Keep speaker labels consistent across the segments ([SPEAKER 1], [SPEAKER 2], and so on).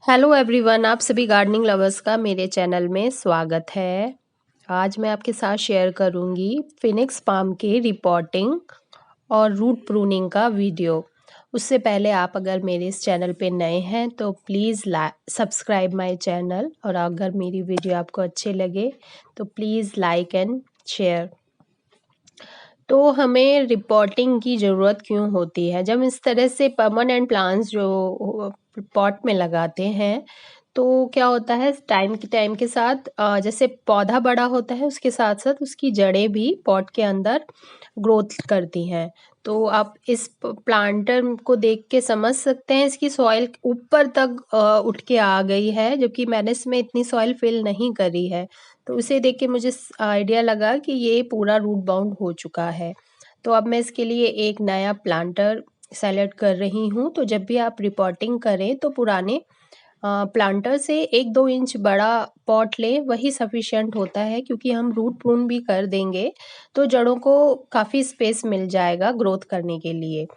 [SPEAKER 1] Hello everyone, आप सभी gardening lovers का मेरे चैनल में स्वागत है। आज मैं आपके साथ शेयर करूंगी फिनिक्स पाम के रिपोर्टिंग और रूट प्रूनिंग का वीडियो। उससे पहले आप अगर मेरे इस चैनल पे नए हैं तो प्लीज़ सब्सक्राइब माय चैनल, और अगर मेरी वीडियो आपको अच्छे लगे तो प्लीज़ लाइक एंड शेयर। तो हमें रिपोर्टिंग की ज़रूरत क्यों होती है? जब इस तरह से परमानेंट प्लांट्स जो पॉट में लगाते हैं तो क्या होता है, टाइम के साथ जैसे पौधा बड़ा होता है उसके साथ साथ उसकी जड़ें भी पॉट के अंदर ग्रोथ करती हैं। तो आप इस प्लांटर को देख के समझ सकते हैं इसकी सॉइल ऊपर तक उठ के आ गई है, जबकि मैंने इसमें इतनी सॉइल फिल नहीं करी है। तो उसे देख के मुझे आइडिया लगा कि ये पूरा रूट बाउंड हो चुका है। तो अब मैं इसके लिए एक नया प्लांटर सेलेक्ट कर रही हूँ। तो जब भी आप रिपोर्टिंग करें तो पुराने प्लांटर से 1-2 इंच बड़ा पॉट लें, वही सफिशिएंट होता है, क्योंकि हम रूट प्रून भी कर देंगे तो जड़ों को काफ़ी स्पेस मिल जाएगा ग्रोथ करने के लिए।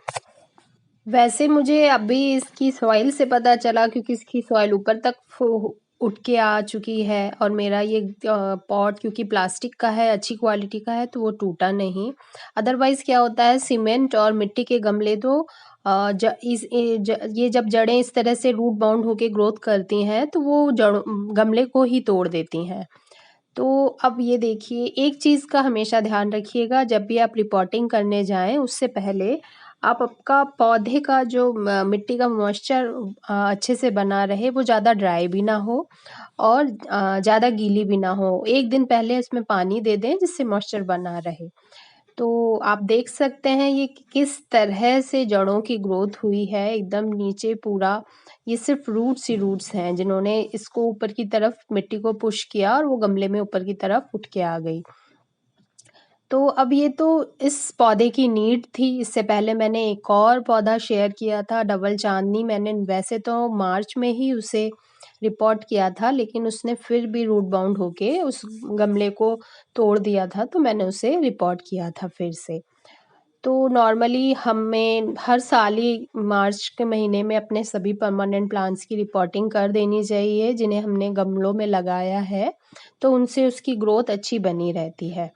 [SPEAKER 1] वैसे मुझे अभी इसकी सॉइल से पता चला, क्योंकि इसकी सॉइल ऊपर तक उठ के आ चुकी है, और मेरा ये पॉट क्योंकि प्लास्टिक का है, अच्छी क्वालिटी का है, तो वो टूटा नहीं। अदरवाइज क्या होता है, सीमेंट और मिट्टी के गमले तो ये जब जड़ें इस तरह से रूट बाउंड होके ग्रोथ करती हैं तो वो गमले को ही तोड़ देती हैं। तो अब ये देखिए, एक चीज़ का हमेशा ध्यान रखिएगा, जब भी आप रिपोर्टिंग करने जाएं उससे पहले आप आपका पौधे का जो मिट्टी का मॉइस्चर अच्छे से बना रहे, वो ज़्यादा ड्राई भी ना हो और ज़्यादा गीली भी ना हो। एक दिन पहले इसमें पानी दे दें जिससे मॉइस्चर बना रहे। तो आप देख सकते हैं ये कि किस तरह से जड़ों की ग्रोथ हुई है, एकदम नीचे पूरा। ये सिर्फ रूट्स ही रूट्स हैं जिन्होंने इसको ऊपर की तरफ मिट्टी को पुश किया और वो गमले में ऊपर की तरफ उठ के आ गई। तो अब ये तो इस पौधे की नीड थी। इससे पहले मैंने एक और पौधा शेयर किया था, डबल चांदनी। मैंने वैसे तो मार्च में ही उसे रिपोर्ट किया था, लेकिन उसने फिर भी रूट बाउंड होके उस गमले को तोड़ दिया था, तो मैंने उसे रिपोर्ट किया था फिर से। तो नॉर्मली हमें हर साल ही मार्च के महीने में अपने सभी परमानेंट प्लांट्स की रिपोर्टिंग कर देनी चाहिए जिन्हें हमने गमलों में लगाया है, तो उनसे उसकी ग्रोथ अच्छी बनी रहती है।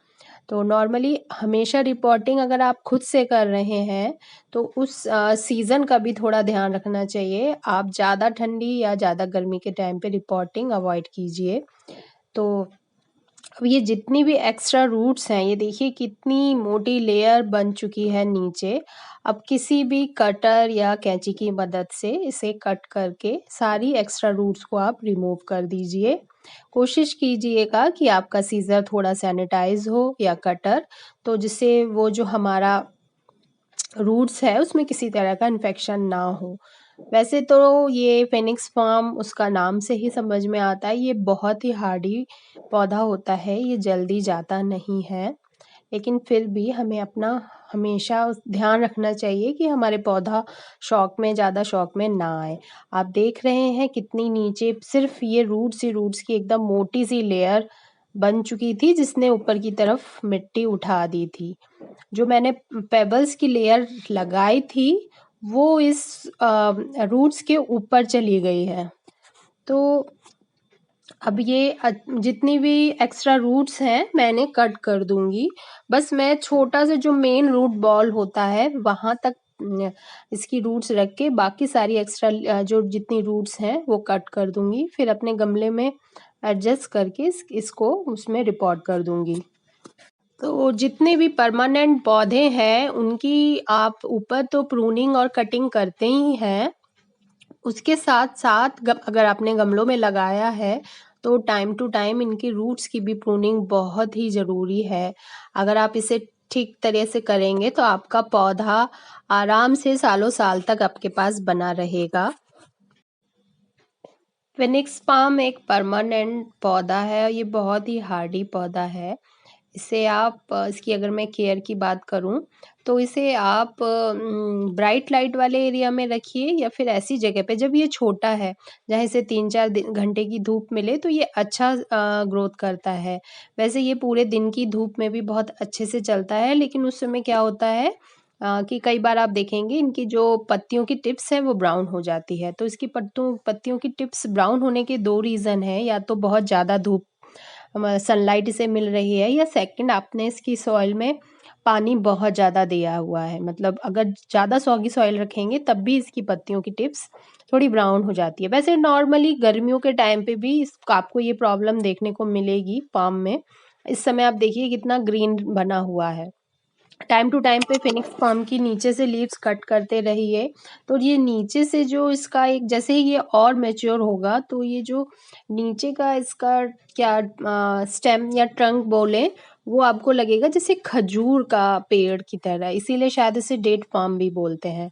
[SPEAKER 1] तो नॉर्मली हमेशा रिपोर्टिंग अगर आप खुद से कर रहे हैं तो उस सीज़न का भी थोड़ा ध्यान रखना चाहिए। आप ज़्यादा ठंडी या ज़्यादा गर्मी के टाइम पे रिपोर्टिंग अवॉइड कीजिए। तो अब ये जितनी भी एक्स्ट्रा रूट्स हैं, ये देखिए कितनी मोटी लेयर बन चुकी है नीचे। अब किसी भी कटर या कैंची की मदद से इसे कट करके सारी एक्स्ट्रा रूट्स को आप रिमूव कर दीजिए। कोशिश कीजिएगा कि आपका सीज़र थोड़ा सैनिटाइज हो या कटर, तो जिससे वो जो हमारा रूट्स है उसमें किसी तरह का इन्फेक्शन ना हो। वैसे तो ये फेनिक्स फार्म उसका नाम से ही समझ में आता है, ये बहुत ही हार्डी पौधा होता है, ये जल्दी जाता नहीं है। लेकिन फिर भी हमें अपना हमेशा ध्यान रखना चाहिए कि हमारे पौधा ज़्यादा शौक में ना आए। आप देख रहे हैं कितनी नीचे सिर्फ ये रूट्स ही रूट्स की एकदम मोटी सी लेयर बन चुकी थी, जिसने ऊपर की तरफ मिट्टी उठा दी थी। जो मैंने पेबल्स की लेयर लगाई थी वो इस रूट्स के ऊपर चली गई है। तो अब ये जितनी भी एक्स्ट्रा रूट्स हैं मैंने कट कर दूंगी। बस मैं छोटा सा जो मेन रूट बॉल होता है वहां तक इसकी रूट्स रख के बाकी सारी एक्स्ट्रा जो जितनी रूट्स हैं वो कट कर दूंगी। फिर अपने गमले में एडजस्ट करके इसको उसमें रिपोर्ट कर दूंगी। तो जितने भी परमानेंट पौधे हैं उनकी आप ऊपर तो प्रूनिंग और कटिंग करते ही हैं, उसके साथ साथ अगर आपने गमलों में लगाया है तो टाइम टू टाइम इनकी रूट्स की भी प्रूनिंग बहुत ही ज़रूरी है। अगर आप इसे ठीक तरह से करेंगे तो आपका पौधा आराम से सालों साल तक आपके पास बना रहेगा। फिनिक्स पाम एक परमानेंट पौधा है, ये बहुत ही हार्डी पौधा है। इसे आप इसकी अगर मैं केयर की बात करूं तो इसे आप ब्राइट लाइट वाले एरिया में रखिए, या फिर ऐसी जगह पे जब ये छोटा है जहाँ इसे 3-4 घंटे की धूप मिले तो ये अच्छा ग्रोथ करता है। वैसे ये पूरे दिन की धूप में भी बहुत अच्छे से चलता है, लेकिन उस समय क्या होता है कि कई बार आप देखेंगे इनकी जो पत्तियों की टिप्स है वो ब्राउन हो जाती है। तो इसकी पत्तियों की टिप्स ब्राउन होने के 2 रीज़न हैं, या तो बहुत ज़्यादा धूप सनलाइट इसे मिल रही है, या सेकंड आपने इसकी सॉइल में पानी बहुत ज़्यादा दिया हुआ है। मतलब अगर ज़्यादा सॉगी सॉइल रखेंगे तब भी इसकी पत्तियों की टिप्स थोड़ी ब्राउन हो जाती है। वैसे नॉर्मली गर्मियों के टाइम पे भी आपको ये प्रॉब्लम देखने को मिलेगी पाम में। इस समय आप देखिए कितना ग्रीन बना हुआ है। टाइम टू टाइम पे फिनिक्स पाम की नीचे से लीव्स कट करते रहिए। तो ये नीचे से जो इसका एक, जैसे ही ये और मैच्योर होगा तो ये जो नीचे का इसका क्या स्टेम या ट्रंक बोले, वो आपको लगेगा जैसे खजूर का पेड़ की तरह, इसीलिए शायद इसे डेट पाम भी बोलते हैं।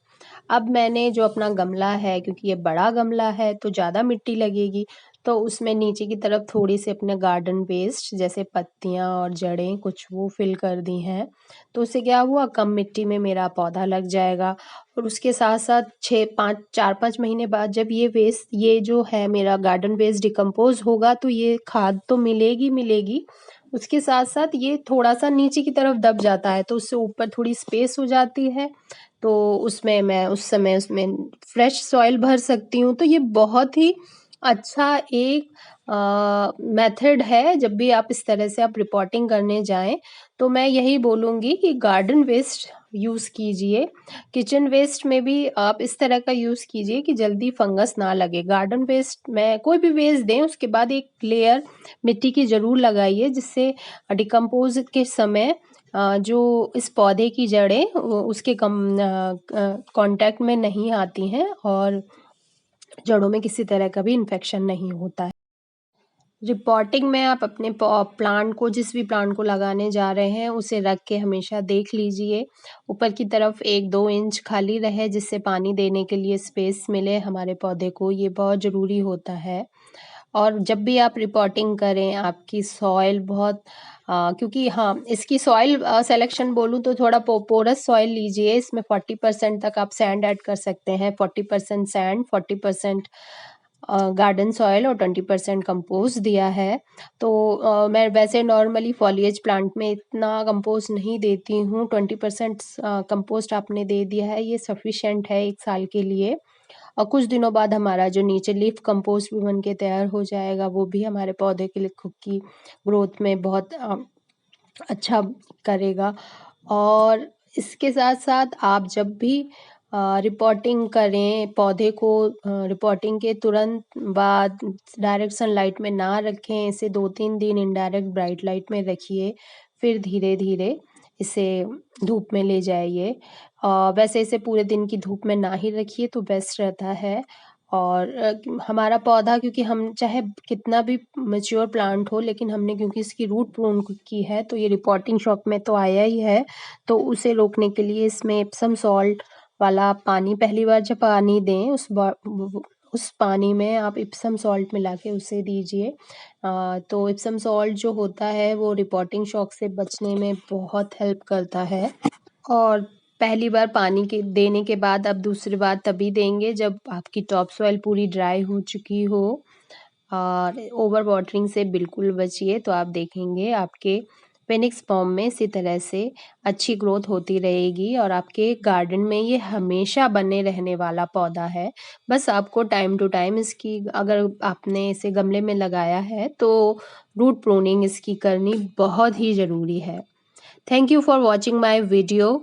[SPEAKER 1] अब मैंने जो अपना गमला है, क्योंकि ये बड़ा गमला है तो ज़्यादा मिट्टी लगेगी, तो उसमें नीचे की तरफ थोड़ी सी अपने गार्डन वेस्ट जैसे पत्तियां और जड़ें कुछ वो फिल कर दी हैं। तो उससे क्या हुआ, कम मिट्टी में मेरा पौधा लग जाएगा। और उसके साथ साथ 4-5 महीने बाद जब ये जो है मेरा गार्डन वेस्ट डिकम्पोज होगा तो ये खाद तो मिलेगी मिलेगी, उसके साथ साथ ये थोड़ा सा नीचे की तरफ दब जाता है तो उससे ऊपर थोड़ी स्पेस हो जाती है। तो उसमें मैं उस समय उसमें फ्रेश सॉइल भर सकती हूँ। तो ये बहुत ही अच्छा एक मेथड है। जब भी आप इस तरह से आप रिपोर्टिंग करने जाएं तो मैं यही बोलूँगी कि गार्डन वेस्ट यूज़ कीजिए। किचन वेस्ट में भी आप इस तरह का यूज़ कीजिए कि जल्दी फंगस ना लगे। गार्डन वेस्ट में कोई भी वेस्ट दें उसके बाद एक लेयर मिट्टी की ज़रूर लगाइए, जिससे डिकम्पोज के समय जो इस पौधे की जड़ें उसके कांटेक्ट में नहीं आती हैं और जड़ों में किसी तरह का भी इन्फेक्शन नहीं होता है। रिपोर्टिंग में आप अपने प्लांट को, जिस भी प्लांट को लगाने जा रहे हैं उसे रख के हमेशा देख लीजिए ऊपर की तरफ 1-2 इंच खाली रहे, जिससे पानी देने के लिए स्पेस मिले हमारे पौधे को, ये बहुत ज़रूरी होता है। और जब भी आप रिपोर्टिंग करें आपकी सॉइल बहुत क्योंकि हाँ, इसकी सॉइल सिलेक्शन बोलूँ तो थोड़ा पोरस सॉइल लीजिए। इसमें 40% तक आप सैंड ऐड कर सकते हैं। 40% सैंड, 40% गार्डन सॉइल और 20% कंपोस्ट दिया है। तो मैं वैसे नॉर्मली फॉलिएज प्लांट में इतना कंपोस्ट नहीं देती हूँ। 20% कंपोस्ट आपने दे दिया है, ये सफिशिएंट है 1 साल के लिए। और कुछ दिनों बाद हमारा जो नीचे लीफ कंपोस्ट भी बन के तैयार हो जाएगा, वो भी हमारे पौधे के लिए खुद की ग्रोथ में बहुत अच्छा करेगा। और इसके साथ-साथ आप जब भी रिपोर्टिंग करें पौधे को, रिपोर्टिंग के तुरंत बाद डायरेक्ट सनलाइट में ना रखें, इसे 2-3 दिन इनडायरेक्ट ब्राइट लाइट में रखिए, फिर धीरे-धीरे इसे धूप में ले जाइए। वैसे इसे पूरे दिन की धूप में ना ही रखिए तो बेस्ट रहता है। और हमारा पौधा, क्योंकि हम चाहे कितना भी मैच्योर प्लांट हो, लेकिन हमने क्योंकि इसकी रूट प्रून की है तो ये रिपोर्टिंग शॉक में तो आया ही है। तो उसे रोकने के लिए इसमें एप्सम सॉल्ट वाला पानी, पहली बार जब पानी दें उस पानी में आप एप्सम सॉल्ट मिला के उसे दीजिए। तो एप्सम सॉल्ट जो होता है वो रिपोर्टिंग शॉक से बचने में बहुत हेल्प करता है। और पहली बार पानी के देने के बाद आप दूसरी बार तभी देंगे जब आपकी टॉप सॉइल पूरी ड्राई हो चुकी हो। और ओवर वाटरिंग से बिल्कुल बचिए, तो आप देखेंगे आपके फिनिक्स फॉर्म में इसी तरह से अच्छी ग्रोथ होती रहेगी और आपके गार्डन में ये हमेशा बने रहने वाला पौधा है। बस आपको टाइम टू टाइम इसकी, अगर आपने इसे गमले में लगाया है तो रूट प्रूनिंग इसकी करनी बहुत ही ज़रूरी है। Thank you for watching my video.